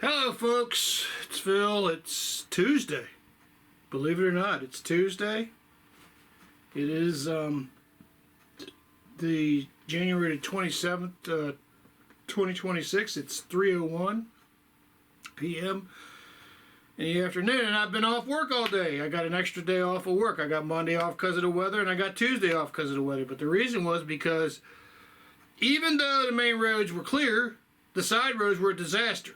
Hello folks, it's Phil. It's Tuesday. Believe it or not, it's Tuesday. It is the January 27th, 2026. It's 3:01 p.m. in the afternoon, and I've been off work all day. I got an extra day off of work. I got Monday off because of the weather, and I got Tuesday off because of the weather. But the reason was because even though the main roads were clear, the side roads were a disaster.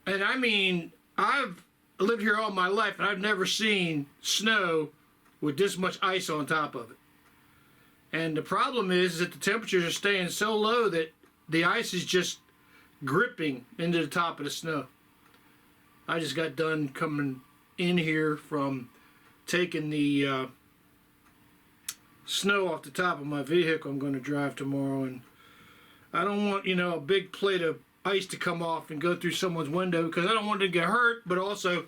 And I mean, I've lived here all my life, and I've never seen snow with this much ice on top of it. And the problem is that the temperatures are staying so low that the ice is just gripping into the top of the snow. I just got done coming in here from taking the snow off the top of my vehicle I'm going to drive tomorrow, and I don't want, a big plate of ice to come off and go through someone's window because I don't want to get hurt, but also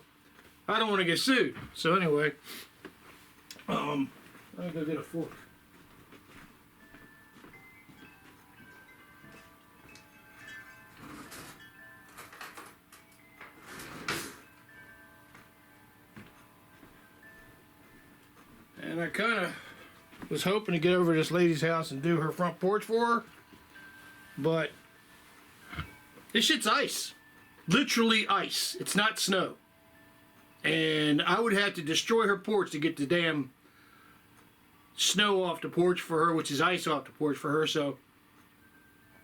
I don't want to get sued. So anyway, I'm gonna go get a fork. And I kind of was hoping to get over to this lady's house and do her front porch for her, but this shit's ice. Literally ice. It's not snow. And I would have to destroy her porch to get the damn snow off the porch for her, which is ice off the porch for her, so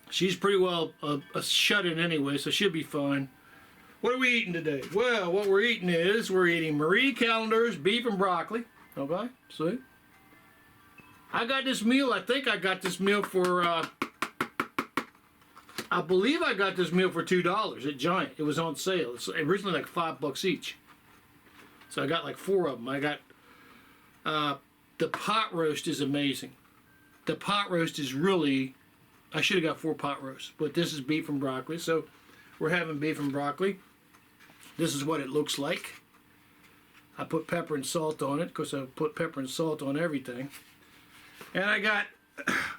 she's pretty well a shut-in anyway, so she'll be fine. What are we eating today? Well, what we're eating is, we're eating Marie Callender's beef and broccoli. Okay, see? I got this meal, I think I got this meal for, I believe I got this meal for $2 at Giant. It was on sale. It's originally like $5 each. So I got like 4 of them. I got, the pot roast is amazing. The pot roast is really, I should have got 4 pot roasts, but this is beef and broccoli. So we're having beef and broccoli. This is what it looks like. I put pepper and salt on it because I put pepper and salt on everything. And I got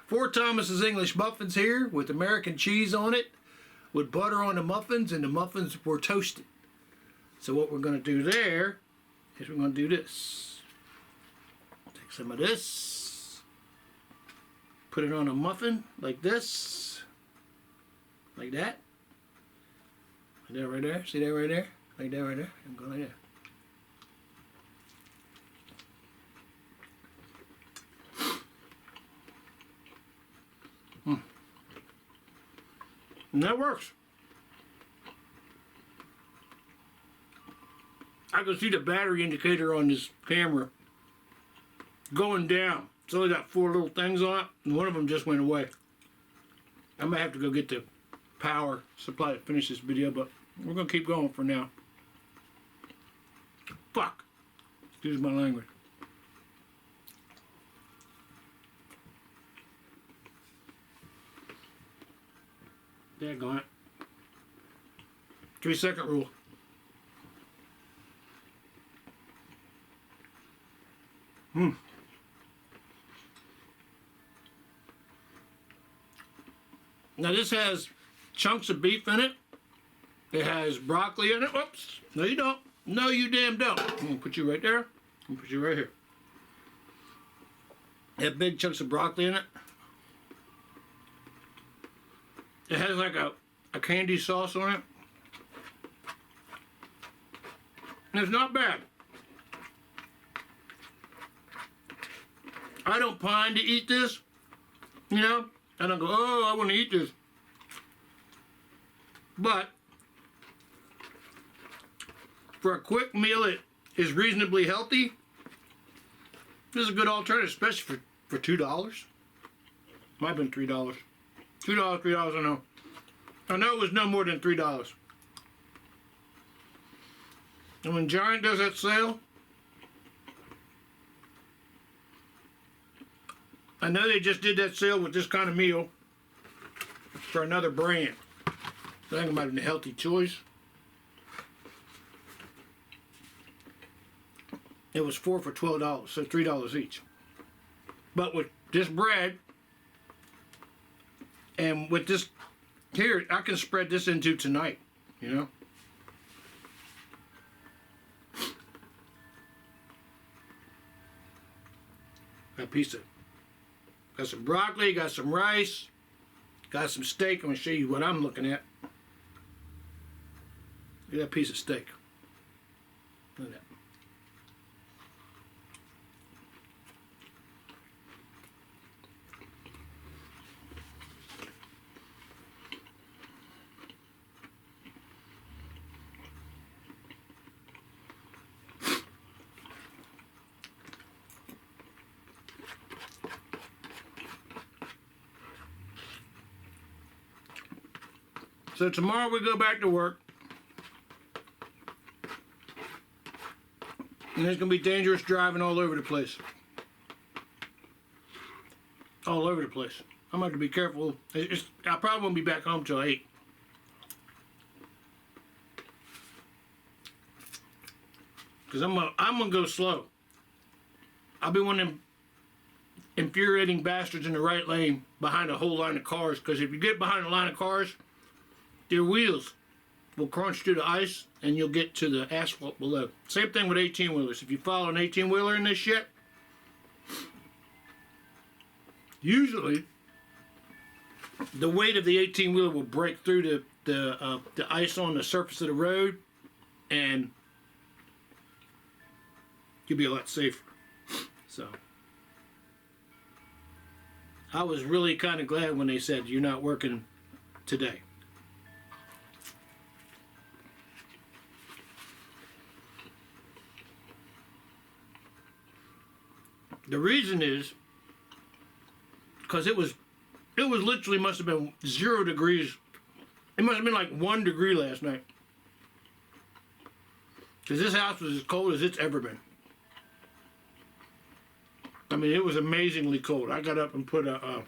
4 Thomas's English muffins here with American cheese on it, with butter on the muffins, and the muffins were toasted. So what we're going to do there is we're going to do this. Take some of this, put it on a muffin like this, like that. Like that right there. See that right there? Like that right there. I'm going like that. And that works. I can see the battery indicator on this camera going down. It's only got 4 little things on it, and one of them just went away. I might have to go get the power supply to finish this video, but we're going to keep going for now. Fuck. Excuse my language. Daggone it. 3-second rule. Now this has chunks of beef in it. It has broccoli in it. Whoops. No you don't. No you damn don't. I'm going to put you right there. I'm going to put you right here. It has big chunks of broccoli in it. It has like a candy sauce on it. And it's not bad. I don't pine to eat this, I don't go, oh, I want to eat this. But for a quick meal, it is reasonably healthy. This is a good alternative, especially for $2. Might have been $3. $2, $3, I know. I know it was no more than $3. And when Giant does that sale, I know they just did that sale with this kind of meal for another brand. I think it might have been a healthy choice. It was 4 for $12, so $3 each. But with this bread and with this here, I can spread this into tonight, Got a piece of, got some broccoli, got some rice, got some steak. I'm gonna show you what I'm looking at. Look at that piece of steak. Look at that. So tomorrow we go back to work. And there's going to be dangerous driving all over the place. All over the place. I'm going to have to be careful. I probably won't be back home till 8. Because I'm gonna go slow. I'll be one of them infuriating bastards in the right lane behind a whole line of cars. Because if you get behind a line of cars, their wheels will crunch through the ice and you'll get to the asphalt below. Same thing with 18-wheelers. If you follow an 18-wheeler in this shit, usually the weight of the 18-wheeler will break through the ice on the surface of the road and you'll be a lot safer. So I was really kind of glad when they said you're not working today. The reason is because it was literally must have been 0 degrees. It must have been like 1 degree last night. Because this house was as cold as it's ever been. I mean, it was amazingly cold. I got up and put a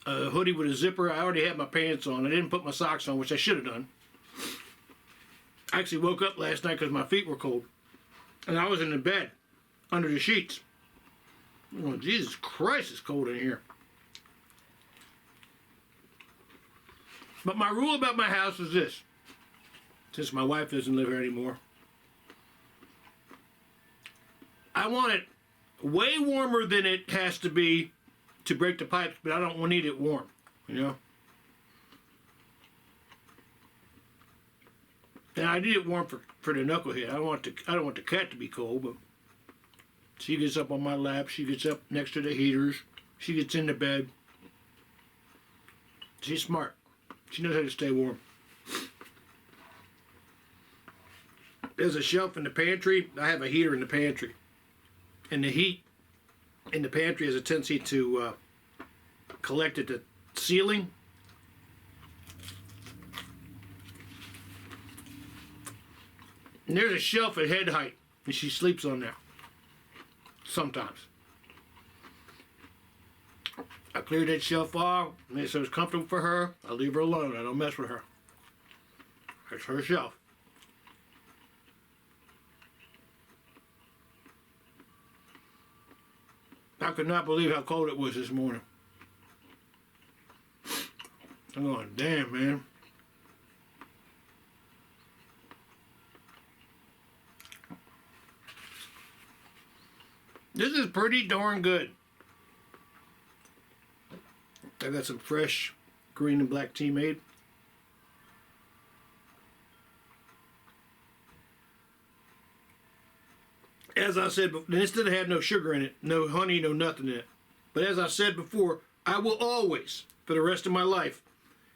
hoodie with a zipper. I already had my pants on. I didn't put my socks on, which I should have done. I actually woke up last night because my feet were cold. And I was in the bed. Under the sheets. Oh, Jesus Christ, it's cold in here. But my rule about my house is this. Since my wife doesn't live here anymore. I want it way warmer than it has to be to break the pipes, but I don't need it warm, you know? And I need it warm for the knucklehead. I don't want the cat to be cold, but she gets up on my lap. She gets up next to the heaters. She gets in the bed. She's smart. She knows how to stay warm. There's a shelf in the pantry. I have a heater in the pantry. And the heat in the pantry has a tendency to collect at the ceiling. And there's a shelf at head height. And she sleeps on there. Sometimes. I cleared that shelf off, and so it's comfortable for her. I leave her alone. I don't mess with her. That's her shelf. I could not believe how cold it was this morning. I'm going, damn, man. This is pretty darn good. I got some fresh green and black tea made. As I said, this didn't have no sugar in it, no honey, no nothing in it. But as I said before, I will always, for the rest of my life,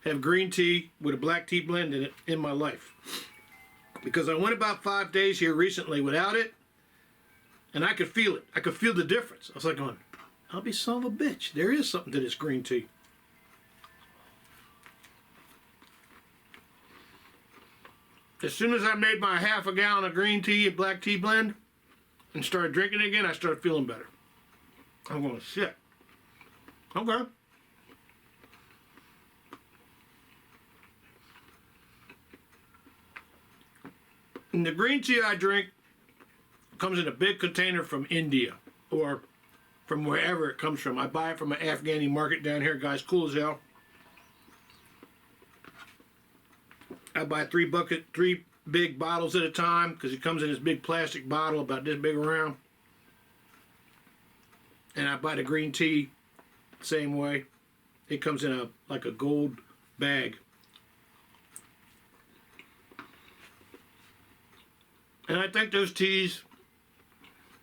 have green tea with a black tea blend in it in my life. Because I went about 5 days here recently without it, and I could feel it. I could feel the difference. I was like going, I'll be son of a bitch. There is something to this green tea. As soon as I made my half a gallon of green tea and black tea blend and started drinking it again, I started feeling better. I'm going, shit. Okay. And the green tea I drink comes in a big container from India or from wherever it comes from. I buy it from an Afghani market down here. Guy's cool as hell. I buy three big bottles at a time because it comes in this big plastic bottle about this big around. And I buy the green tea same way. It comes in like a gold bag. And I think those teas,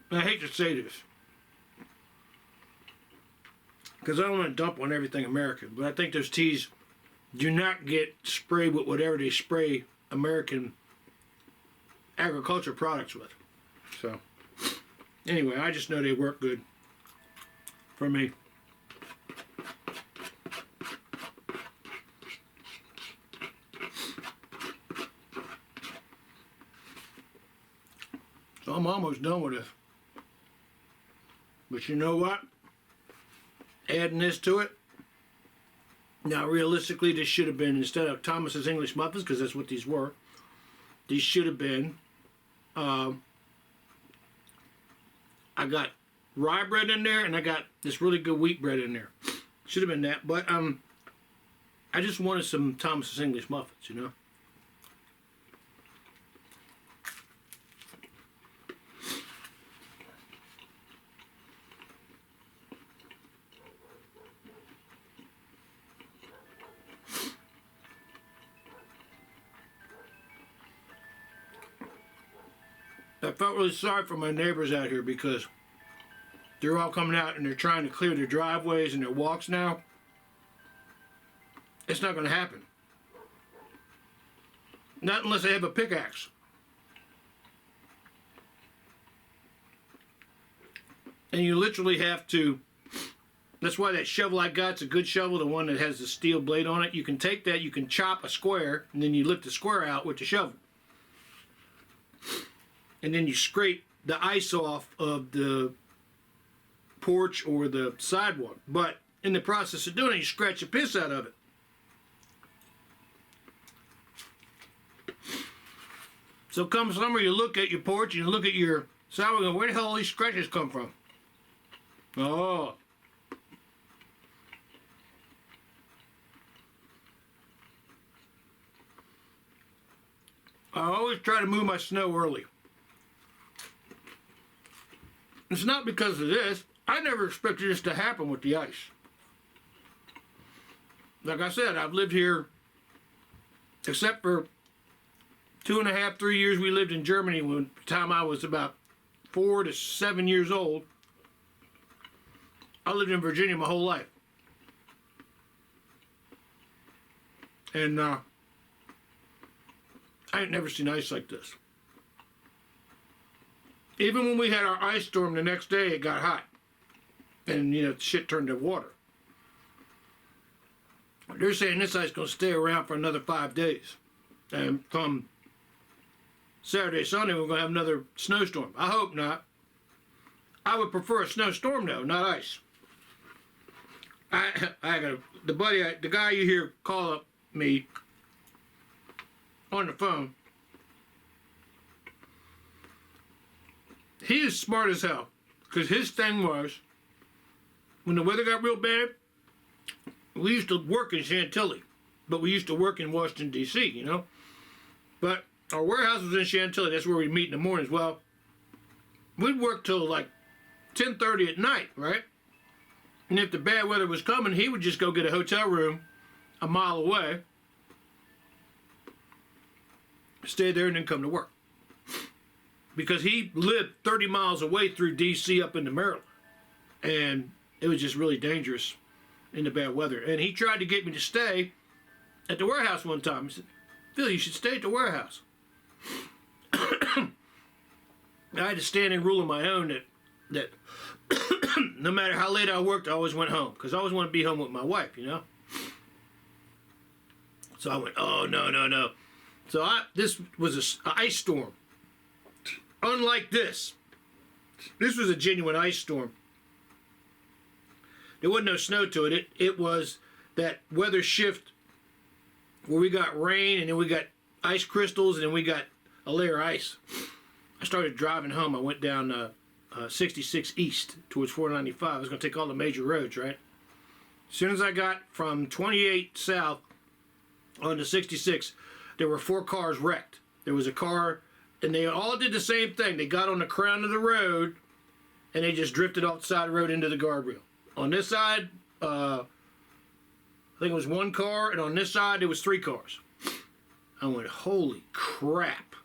and I hate to say this, because I don't want to dump on everything American, but I think those teas do not get sprayed with whatever they spray American agriculture products with. So, anyway, I just know they work good for me. So I'm almost done with this. But you know what? Adding this to it. Now, realistically, this should have been, instead of Thomas's English Muffins, because that's what these were, these should have been, I got rye bread in there, and I got this really good wheat bread in there. Should have been that, but I just wanted some Thomas's English Muffins, you know? I felt really sorry for my neighbors out here because they're all coming out and they're trying to clear their driveways and their walks now. It's not going to happen. Not unless they have a pickaxe. And you literally have to, that's why that shovel I got's a good shovel, the one that has the steel blade on it. You can take that, you can chop a square, and then you lift the square out with the shovel. And then you scrape the ice off of the porch or the sidewalk. But in the process of doing it, you scratch the piss out of it. So come summer, you look at your porch and you look at your sidewalk and go, where the hell all these scratches come from? Oh. I always try to move my snow early. It's not because of this. I never expected this to happen with the ice. Like I said, I've lived here, except for 2.5, 3 years we lived in Germany when the time I was about 4 to 7 years old. I lived in Virginia my whole life. And I ain't never seen ice like this. Even when we had our ice storm the next day, it got hot. And, you know, shit turned to water. They're saying this ice is going to stay around for another 5 days. And come Saturday, Sunday, we're going to have another snowstorm. I hope not. I would prefer a snowstorm, though, not ice. I got the guy you hear call up me on the phone. He is smart as hell, because his thing was, when the weather got real bad, we used to work in Chantilly, but we used to work in Washington, D.C., you know? But our warehouse was in Chantilly. That's where we'd meet in the mornings. Well, we'd work till like 10:30 at night, right? And if the bad weather was coming, he would just go get a hotel room a mile away, stay there, and then come to work. Because he lived 30 miles away through D.C. up into Maryland. And it was just really dangerous in the bad weather. And he tried to get me to stay at the warehouse one time. He said, Phil, you should stay at the warehouse. I had a standing rule of my own that no matter how late I worked, I always went home. Because I always wanted to be home with my wife, you know? So I went, oh, no. So this was an ice storm. Unlike this. This was a genuine ice storm. There wasn't no snow to it. It was that weather shift where we got rain and then we got ice crystals and then we got a layer of ice. I started driving home. I went down 66 East towards 495. I was going to take all the major roads, right? As soon as I got from 28 South onto 66, there were 4 cars wrecked. There was a car, and they all did the same thing. They got on the crown of the road and they just drifted off the side of the road into the guardrail. On this side, I think it was one car, and on this side, there was 3 cars. I went, holy crap.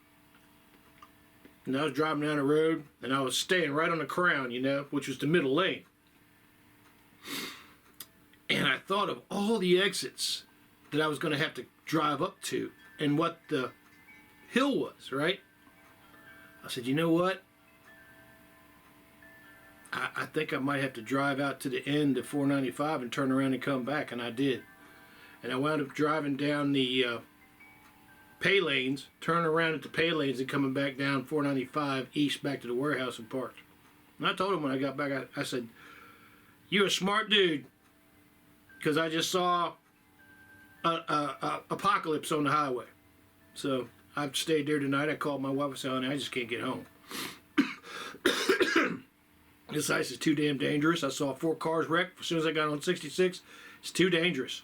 And I was driving down the road, and I was staying right on the crown, you know, which was the middle lane. And I thought of all the exits that I was going to have to drive up to and what the hill was, right? I said, you know what? I think I might have to drive out to the end of 495 and turn around and come back, and I did. And I wound up driving down the pay lanes, turning around at the pay lanes and coming back down 495 east back to the warehouse and parked. And I told him when I got back, I said, you're a smart dude, because I just saw a apocalypse on the highway. So I stayed there tonight. I called my wife and said, honey, I just can't get home. This ice is too damn dangerous. I saw 4 cars wrecked as soon as I got on 66. It's too dangerous.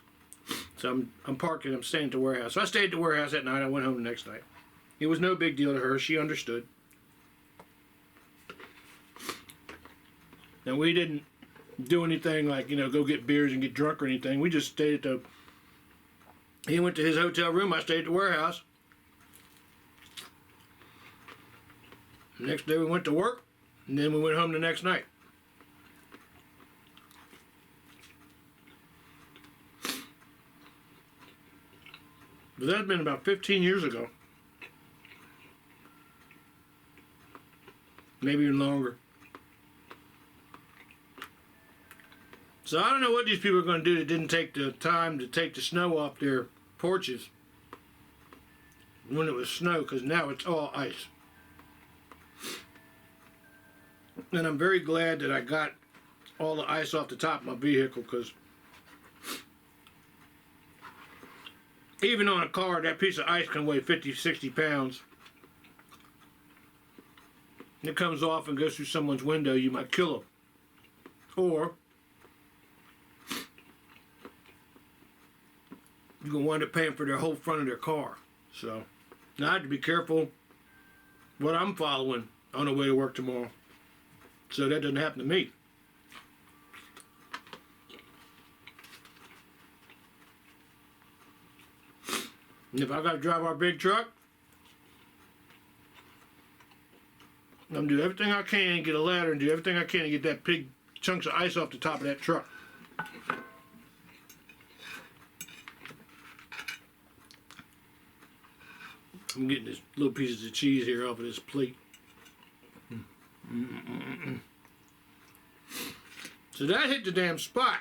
So I'm parking. I'm staying at the warehouse. So I stayed at the warehouse that night. I went home the next night. It was no big deal to her. She understood. And we didn't do anything like, you know, go get beers and get drunk or anything. We just stayed at the... He went to his hotel room. I stayed at the warehouse. The next day we went to work. And then we went home the next night. But that's been about 15 years ago. Maybe even longer. So I don't know what these people are going to do that didn't take the time to take the snow off their porches when it was snow, because now it's all ice. And I'm very glad that I got all the ice off the top of my vehicle, because even on a car, that piece of ice can weigh 50, 60 pounds. It comes off and goes through someone's window, you might kill them. Or you're going to wind up paying for their whole front of their car. So now I have to be careful what I'm following on the way to work tomorrow, so that doesn't happen to me. And if I got to drive our big truck, I'm going to do everything I can, get a ladder and do everything I can to get that big chunks of ice off the top of that truck. I'm getting this little pieces of cheese here off of this plate. So that hit the damn spot.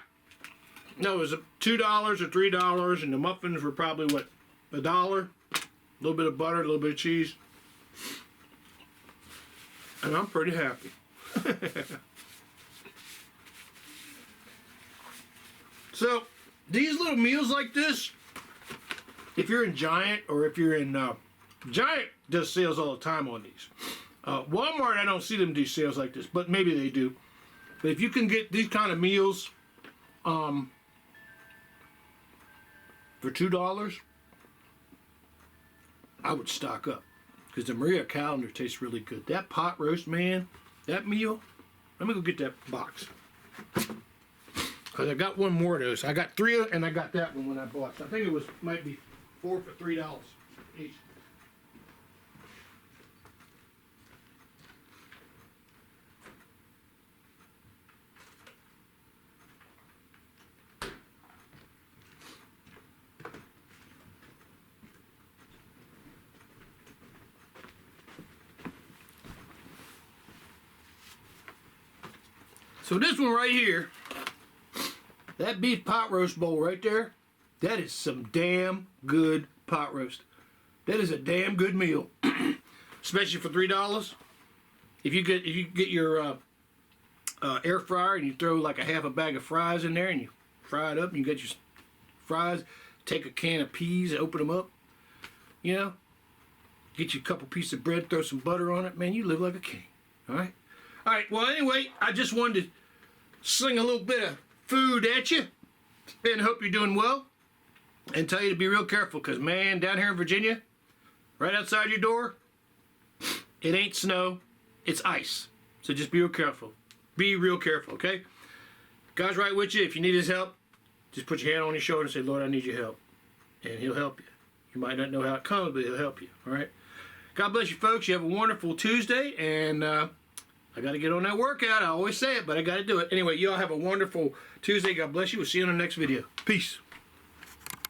No, it was $2 or $3, and the muffins were probably, what, $1? A little bit of butter, a little bit of cheese. And I'm pretty happy. So, these little meals like this, if you're in Giant or if you're in... Giant does sales all the time on these. Walmart, I don't see them do sales like this, but maybe they do. But if you can get these kind of meals for $2, I would stock up, because the Maria Callender tastes really good. That pot roast, man, that meal, let me go get that box. Because I got one more of those. I got 3, and I got that one when I bought it. I think it might be 4 for $3 each. So this one right here, that beef pot roast bowl right there, that is some damn good pot roast. That is a damn good meal, especially for $3. If you get your air fryer and you throw like a half a bag of fries in there and you fry it up, and you get your fries, take a can of peas, open them up, you know, get you a couple pieces of bread, throw some butter on it, man, you live like a king. All right. All right, well, anyway, I just wanted to sling a little bit of food at you and hope you're doing well, and tell you to be real careful, because, man, down here in Virginia, right outside your door, it ain't snow, it's ice. So just be real careful. Be real careful, okay? God's right with you. If you need his help, just put your hand on your shoulder and say, Lord, I need your help. And he'll help you. You might not know how it comes, but he'll help you, all right? God bless you, folks. You have a wonderful Tuesday, and I got to get on that workout. I always say it, but I got to do it. Anyway, you all have a wonderful Tuesday. God bless you. We'll see you in the next video. Peace.